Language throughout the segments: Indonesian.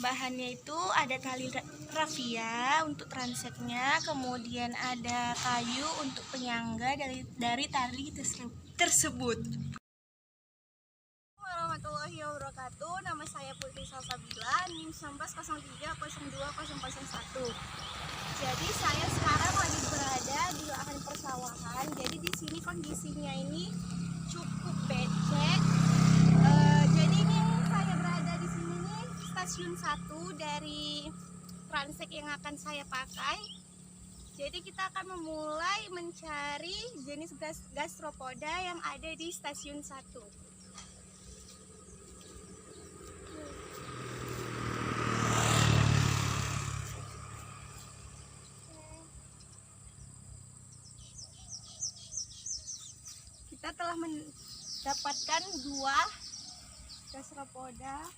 Bahannya itu ada tali rafia untuk transeknya, kemudian ada kayu untuk penyangga dari tali tersebut. Warahmatullahi wabarakatuh. Nama saya Putri Salsabila, NIM 19030201. Jadi saya sekarang lagi berada di lahan persawahan. Jadi di sini kondisinya ini cukup becek. Jadi ini saya berada di sini nih, stasiun 1 dari transek yang akan saya pakai. Jadi kita akan memulai mencari jenis gastropoda yang ada di stasiun 1. Kita telah mendapatkan 2 gastropoda.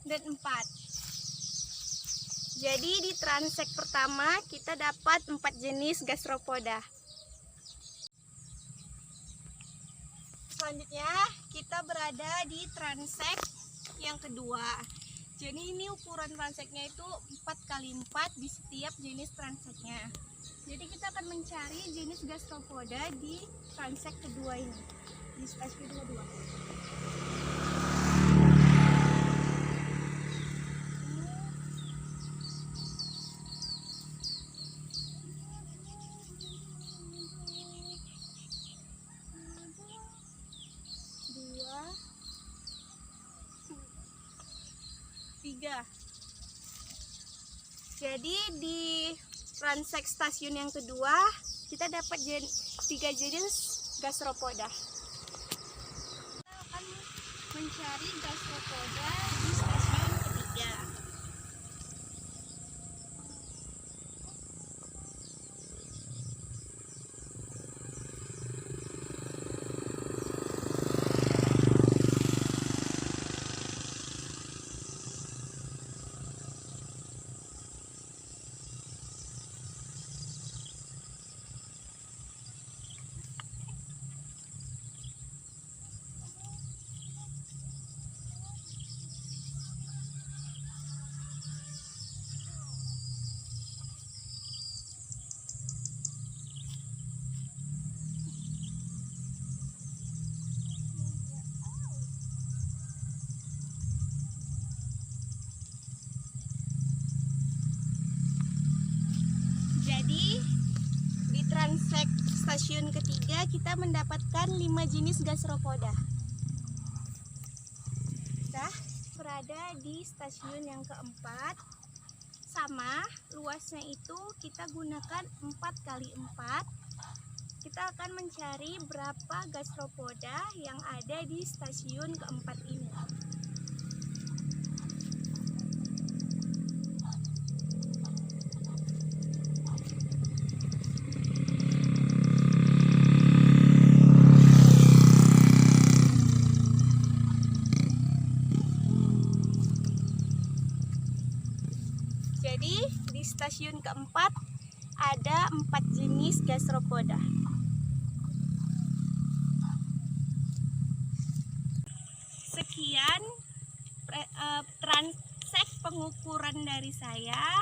Dan 4. Jadi di transek pertama kita dapat 4 jenis gastropoda. Selanjutnya kita berada di transek yang kedua. Jadi ini ukuran transeknya itu 4x4 di setiap jenis transeknya. Jadi kita akan mencari jenis gastropoda di transek kedua ini, di stasiun kedua. Jadi di transek stasiun yang kedua kita dapat 3 jenis gastropoda. Kita akan mencari gastropoda di stasiun ketiga. Jadi di transek stasiun ketiga kita mendapatkan 5 jenis gastropoda. Kita berada di stasiun yang keempat. Sama luasnya itu kita gunakan 4x4. Kita akan mencari berapa gastropoda yang ada di stasiun keempat ini. Jadi di stasiun keempat ada 4 jenis gastropoda. Sekian transek pengukuran dari saya.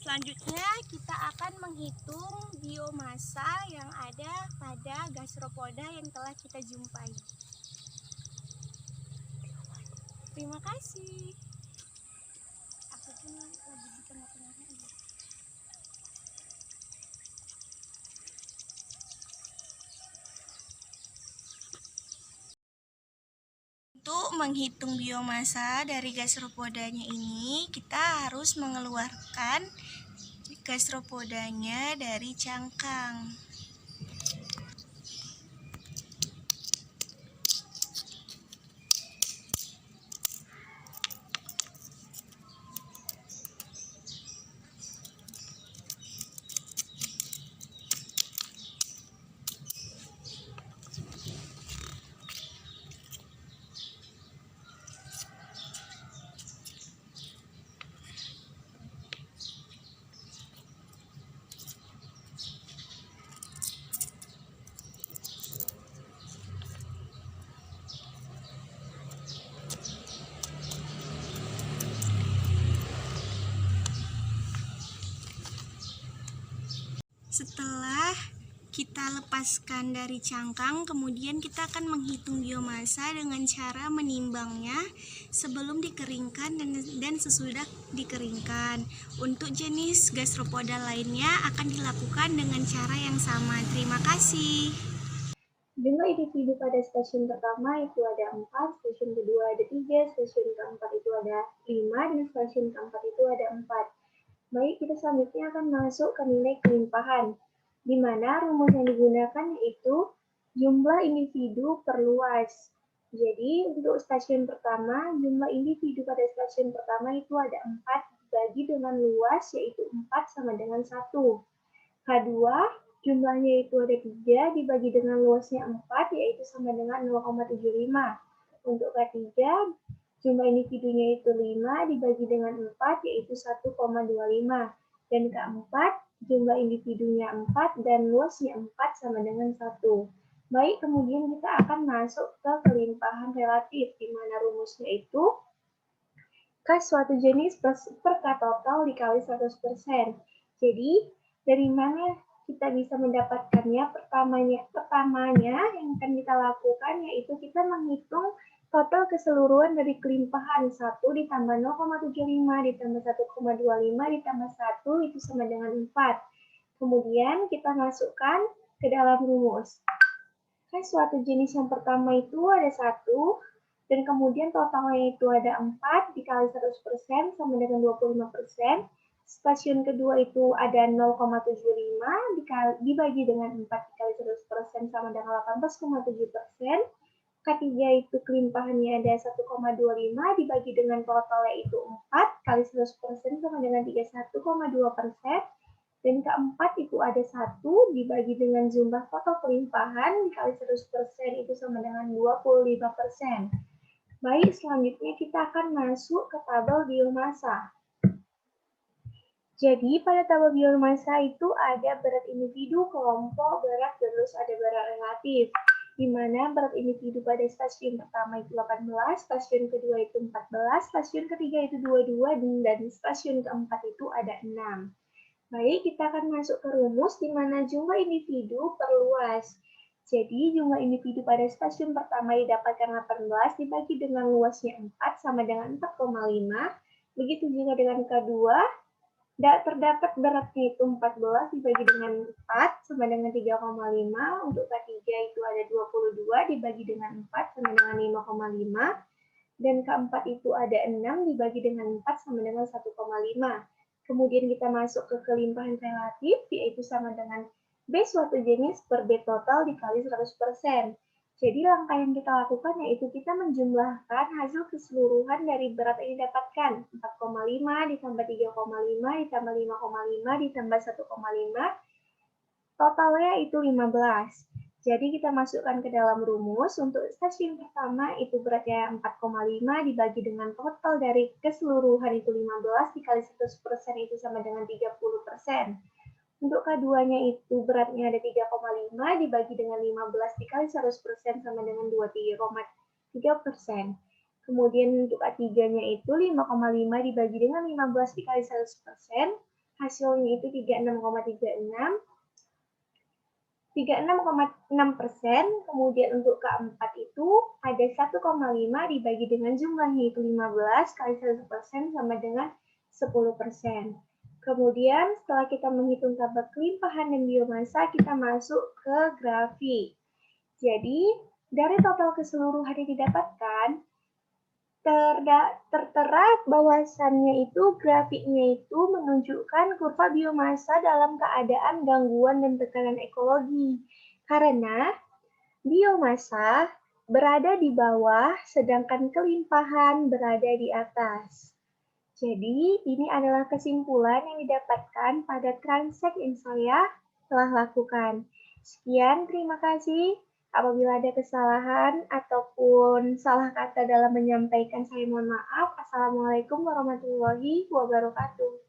Selanjutnya kita akan menghitung biomasa yang ada pada gastropoda yang telah kita jumpai. Terima kasih. Aku pun lagi di tengah-tengahnya. Untuk menghitung biomasa dari gastropodanya ini, kita harus mengeluarkan gastropodanya dari cangkang. Setelah kita lepaskan dari cangkang, kemudian kita akan menghitung biomasa dengan cara menimbangnya sebelum dikeringkan dan sesudah dikeringkan. Untuk jenis gastropoda lainnya akan dilakukan dengan cara yang sama. Terima kasih. Jumlah individu pada stasiun pertama itu ada 4, stasiun kedua ada 3, stasiun keempat itu ada 5, dan stasiun keempat itu ada 4. Baik, kita selanjutnya akan masuk ke nilai kelimpahan, di mana rumus yang digunakan yaitu jumlah individu per luas. Jadi, untuk stasiun pertama, jumlah individu pada stasiun pertama itu ada 4 dibagi dengan luas yaitu 4 sama dengan 1. K2, jumlahnya itu ada 3 dibagi dengan luasnya 4 yaitu sama dengan 0,75. Untuk K3, jumlah individunya itu 5 dibagi dengan 4 yaitu 1,25. Dan keempat, jumlah individunya 4 dan luasnya 4 sama dengan 1. Baik, kemudian kita akan masuk ke kelimpahan relatif, di mana rumusnya itu K suatu jenis per K total dikali 100%. Jadi, dari mana kita bisa mendapatkannya? Pertamanya yang akan kita lakukan yaitu kita menghitung total keseluruhan dari kelimpahan 1 ditambah 0,75 ditambah 1,25 ditambah 1 itu sama dengan 4. Kemudian kita masukkan ke dalam rumus. Kan suatu jenis yang pertama itu ada 1, dan kemudian totalnya itu ada 4 dikali 100% sama dengan 25%. Stasiun kedua itu ada 0,75 dibagi dengan 4 dikali 100% sama dengan 18,7%. Ketiga itu kelimpahannya ada 1,25 dibagi dengan totalnya itu 4 kali 100% sama dengan 31,2%. Dan keempat itu ada 1 dibagi dengan jumlah total kelimpahan dikali 100% itu sama dengan 25%. Baik, selanjutnya kita akan masuk ke tabel biomasa. Jadi pada tabel biomasa itu ada berat individu, kelompok, berat, terus ada berat relatif. Di mana berat individu pada stasiun pertama itu 18, stasiun kedua itu 14, stasiun ketiga itu 22, dan stasiun keempat itu ada 6. Baik, kita akan masuk ke rumus di mana jumlah individu per luas. Jadi, jumlah individu pada stasiun pertama didapatkan 18 dibagi dengan luasnya 4 sama dengan 4,5. Begitu juga dengan kedua, terdapat beratnya itu 14 dibagi dengan 4 sama dengan 3,5. Untuk ketiga itu ada 22 dibagi dengan 4 sama dengan 5,5. Dan keempat itu ada 6 dibagi dengan 4 sama dengan 1,5. Kemudian kita masuk ke kelimpahan relatif, yaitu sama dengan B suatu jenis per B total dikali 100%. Jadi langkah yang kita lakukan yaitu kita menjumlahkan hasil keseluruhan dari berat yang didapatkan. 4,5 ditambah 3,5 ditambah 5,5 ditambah 1,5. Totalnya itu 15. Jadi kita masukkan ke dalam rumus. Untuk stasiun pertama itu beratnya 4,5 dibagi dengan total dari keseluruhan itu 15 dikali 100% itu sama dengan 30%. Untuk keduanya itu beratnya ada 3,5 dibagi dengan 15 dikali 100% sama dengan 23,3%. Kemudian untuk A3-nya itu 5,5 dibagi dengan 15 dikali 100%, hasilnya itu 36,36. 36,6%, kemudian untuk keempat itu ada 1,5 dibagi dengan jumlahnya itu 15 kali 100% sama dengan 10%. Kemudian setelah kita menghitung tabel kelimpahan dan biomasa, kita masuk ke grafik. Jadi, dari total keseluruhan yang didapatkan, tertera bahwasannya itu grafiknya itu menunjukkan kurva biomasa dalam keadaan gangguan dan tekanan ekologi. Karena biomasa berada di bawah sedangkan kelimpahan berada di atas. Jadi, ini adalah kesimpulan yang didapatkan pada transek yang saya telah lakukan. Sekian, terima kasih. Apabila ada kesalahan ataupun salah kata dalam menyampaikan, saya mohon maaf. Assalamualaikum warahmatullahi wabarakatuh.